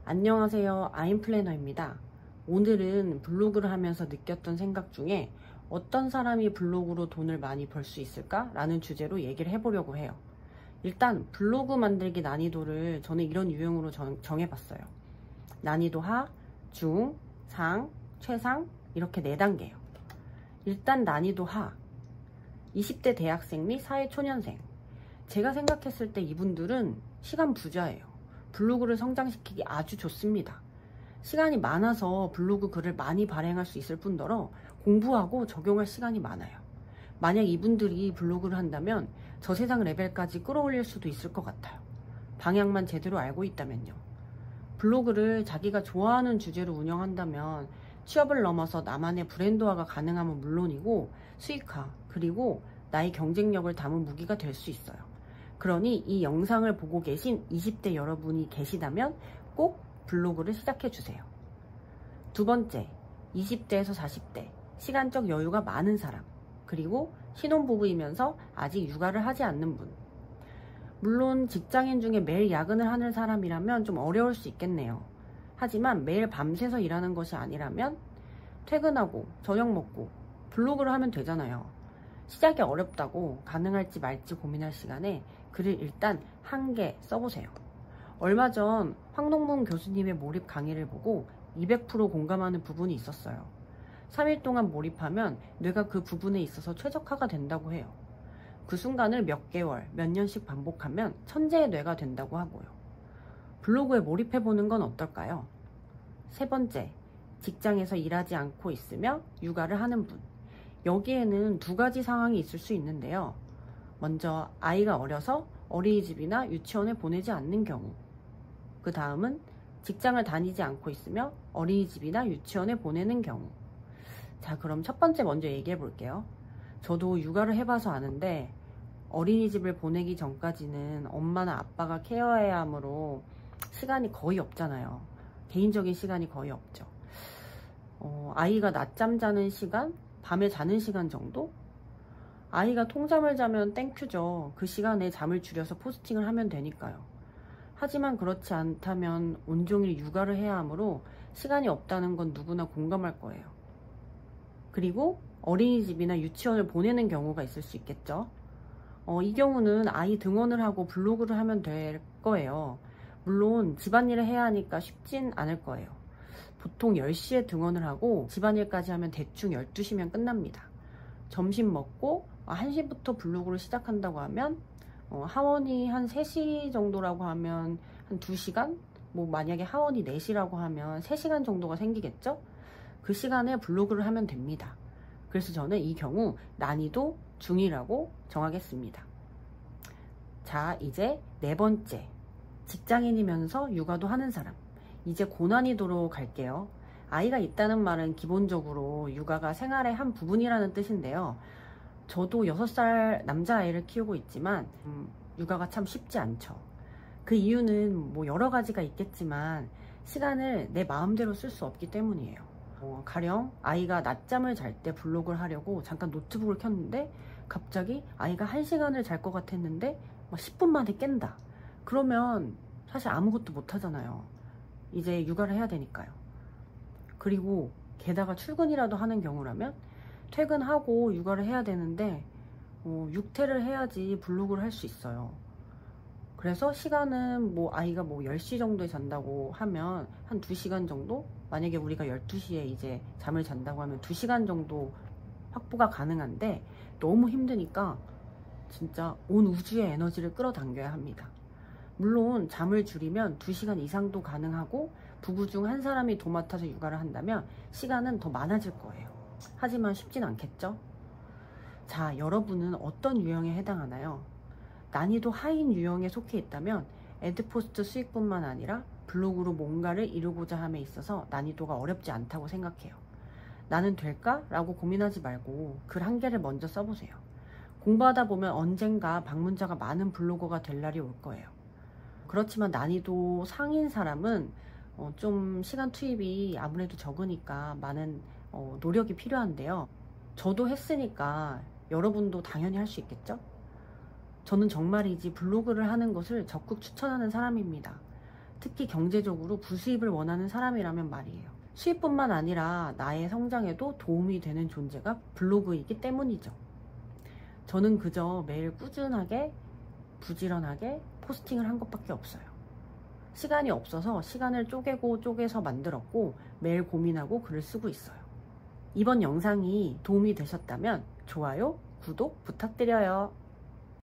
안녕하세요. 아임플래너입니다. 오늘은 블로그를 하면서 느꼈던 생각 중에 어떤 사람이 블로그로 돈을 많이 벌 수 있을까? 라는 주제로 얘기를 해보려고 해요. 일단 블로그 만들기 난이도를 저는 이런 유형으로 정해봤어요. 난이도 하, 중, 상, 최상 이렇게 4단계예요. 일단 난이도 하, 20대 대학생 및 사회초년생. 제가 생각했을 때 이분들은 시간 부자예요. 블로그를 성장시키기 아주 좋습니다. 시간이 많아서 블로그 글을 많이 발행할 수 있을 뿐더러 공부하고 적용할 시간이 많아요. 만약 이분들이 블로그를 한다면 저세상 레벨까지 끌어올릴 수도 있을 것 같아요. 방향만 제대로 알고 있다면요. 블로그를 자기가 좋아하는 주제로 운영한다면 취업을 넘어서 나만의 브랜드화가 가능하면 물론이고 수익화 그리고 나의 경쟁력을 담은 무기가 될 수 있어요. 그러니 이 영상을 보고 계신 20대 여러분이 계시다면 꼭 블로그를 시작해주세요. 두 번째, 20대에서 40대, 시간적 여유가 많은 사람, 그리고 신혼부부이면서 아직 육아를 하지 않는 분. 물론 직장인 중에 매일 야근을 하는 사람이라면 좀 어려울 수 있겠네요. 하지만 매일 밤새서 일하는 것이 아니라면 퇴근하고 저녁 먹고 블로그를 하면 되잖아요. 시작이 어렵다고 가능할지 말지 고민할 시간에 글을 일단 1개 써보세요. 얼마 전 황동문 교수님의 몰입 강의를 보고 200% 공감하는 부분이 있었어요. 3일 동안 몰입하면 뇌가 그 부분에 있어서 최적화가 된다고 해요. 그 순간을 몇 개월, 몇 년씩 반복하면 천재의 뇌가 된다고 하고요. 블로그에 몰입해보는 건 어떨까요? 세 번째, 직장에서 일하지 않고 있으며 육아를 하는 분. 여기에는 2가지 상황이 있을 수 있는데요. 먼저 아이가 어려서 어린이집이나 유치원에 보내지 않는 경우. 그 다음은 직장을 다니지 않고 있으며 어린이집이나 유치원에 보내는 경우. 자, 그럼 첫 번째 먼저 얘기해 볼게요. 저도 육아를 해봐서 아는데 어린이집을 보내기 전까지는 엄마나 아빠가 케어해야 하므로 시간이 거의 없잖아요. 개인적인 시간이 거의 없죠. 아이가 낮잠 자는 시간, 밤에 자는 시간 정도? 아이가 통잠을 자면 땡큐죠. 그 시간에 잠을 줄여서 포스팅을 하면 되니까요. 하지만 그렇지 않다면 온종일 육아를 해야 하므로 시간이 없다는 건 누구나 공감할 거예요. 그리고 어린이집이나 유치원을 보내는 경우가 있을 수 있겠죠. 이 경우는 아이 등원을 하고 블로그를 하면 될 거예요. 물론 집안일을 해야 하니까 쉽진 않을 거예요. 보통 10시에 등원을 하고 집안일까지 하면 대충 12시면 끝납니다. 점심 먹고 1시부터 블로그를 시작한다고 하면 하원이 한 3시 정도라고 하면 한 2시간? 만약에 하원이 4시라고 하면 3시간 정도가 생기겠죠? 그 시간에 블로그를 하면 됩니다. 그래서 저는 이 경우 난이도 중이라고 정하겠습니다. 자, 이제 4번째, 직장인이면서 육아도 하는 사람. 이제 고난이도로 갈게요. 아이가 있다는 말은 기본적으로 육아가 생활의 한 부분이라는 뜻인데요. 저도 6살 남자아이를 키우고 있지만 육아가 참 쉽지 않죠. 그 이유는 여러 가지가 있겠지만 시간을 내 마음대로 쓸 수 없기 때문이에요. 가령 아이가 낮잠을 잘 때 블로그를 하려고 잠깐 노트북을 켰는데 갑자기 아이가 1시간을 잘 것 같았는데 10분 만에 깬다. 그러면 사실 아무것도 못 하잖아요. 이제 육아를 해야 되니까요. 그리고 게다가 출근이라도 하는 경우라면 퇴근하고 육아를 해야 되는데 6퇴를 해야지 블로그를 할 수 있어요. 그래서 시간은 아이가 10시 정도에 잔다고 하면 한 2시간 정도? 만약에 우리가 12시에 이제 잠을 잔다고 하면 2시간 정도 확보가 가능한데 너무 힘드니까 진짜 온 우주의 에너지를 끌어당겨야 합니다. 물론 잠을 줄이면 2시간 이상도 가능하고 부부 중 한 사람이 도맡아서 육아를 한다면 시간은 더 많아질 거예요. 하지만 쉽진 않겠죠? 자, 여러분은 어떤 유형에 해당하나요? 난이도 하인 유형에 속해 있다면 애드포스트 수익뿐만 아니라 블로그로 뭔가를 이루고자 함에 있어서 난이도가 어렵지 않다고 생각해요. 나는 될까? 라고 고민하지 말고 글 1개를 먼저 써보세요. 공부하다 보면 언젠가 방문자가 많은 블로거가 될 날이 올 거예요. 그렇지만 난이도 상인 사람은 좀 시간 투입이 아무래도 적으니까 많은 노력이 필요한데요. 저도 했으니까 여러분도 당연히 할 수 있겠죠? 저는 정말이지 블로그를 하는 것을 적극 추천하는 사람입니다. 특히 경제적으로 부수입을 원하는 사람이라면 말이에요. 수입뿐만 아니라 나의 성장에도 도움이 되는 존재가 블로그이기 때문이죠. 저는 그저 매일 꾸준하게 부지런하게 포스팅을 한 것밖에 없어요. 시간이 없어서 시간을 쪼개서 만들었고 매일 고민하고 글을 쓰고 있어요. 이번 영상이 도움이 되셨다면 좋아요, 구독 부탁드려요.